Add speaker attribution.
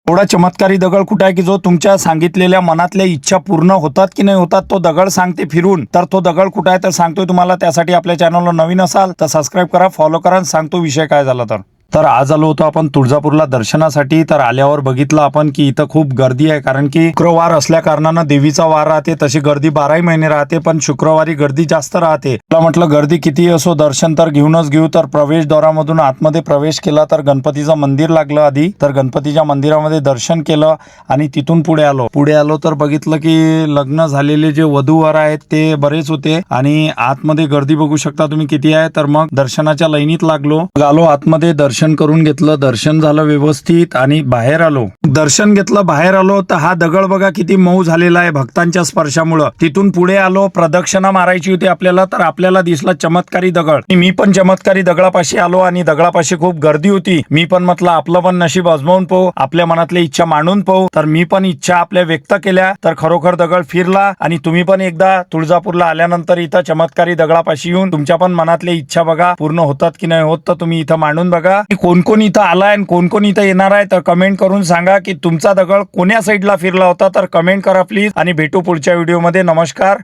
Speaker 1: एवढा चमत्कारी दगड कुठे आहे की जो तुमच्या सांगितलेल्या मनातल्या इच्छा पूर्ण होतात की नाही होतात तो दगड सांगते फिरून. तर तो दगड कुठे आहे तर सांगतोय तुम्हाला. त्यासाठी आपल्या चॅनलला नवीन असाल तर सबस्क्राईब करा, फॉलो करा आणि सांगतो विषय काय झाला. तर आज आलो होतो आपण तुळजापूरला दर्शनासाठी. तर आल्यावर बघितलं आपण की इथं खूप गर्दी आहे, कारण की शुक्रवार असल्या कारणानं देवीचा वार राहते. तशी गर्दी 12ही महिने राहते, पण शुक्रवारी गर्दी जास्त राहते. मला म्हटलं गर्दी किती असो दर्शन तर घेऊनच घेऊ. तर प्रवेशद्वारामधून आतमध्ये प्रवेश केला तर गणपतीचं मंदिर लागलं आधी. तर गणपतीच्या मंदिरामध्ये दर्शन केलं आणि तिथून पुढे आलो तर बघितलं की लग्न झालेले जे वधूवर आहेत ते बरेच होते आणि आतमध्ये गर्दी बघू शकता तुम्ही किती आहे. तर मग दर्शनाच्या लाईनीत लागलो आतमध्ये, दर्शन करून घेतलं. दर्शन झालं व्यवस्थित आणि बाहेर आलो. दर्शन घेतलं, बाहेर आलो तर हा दगड बघा किती मऊ झालेला आहे भक्तांच्या स्पर्शामुळे. तिथून पुढे आलो, प्रदक्षिणा मारायची होती आपल्याला. तर आपल्याला दिसला चमत्कारी दगड. मी पण चमत्कारी दगडापाशी आलो आणि दगडापाशी खूप गर्दी होती. मी पण म्हटलं आपलं पण नशीब आजमावून पाहू, आपल्या मनातल्या इच्छा मांडून पाहू. तर मी पण इच्छा आपल्या व्यक्त केल्या. तर खरोखर दगड फिरला आणि तुम्ही पण एकदा तुळजापूरला आल्यानंतर इथं चमत्कारी दगडापाशी येऊन तुमच्या पण मनातल्या इच्छा बघा पूर्ण होतात की नाही होत. तर तुम्ही इथं मांडून बघा. कोण कोण इथं आलाय आणि कोण कोण इथं येणार आहे तर कमेंट करून सांगा की तुमचा दगड कोण्या साईडला फिरला होता. तर कमेंट करा प्लीज आणि भेटू पुढच्या व्हिडिओमध्ये. नमस्कार.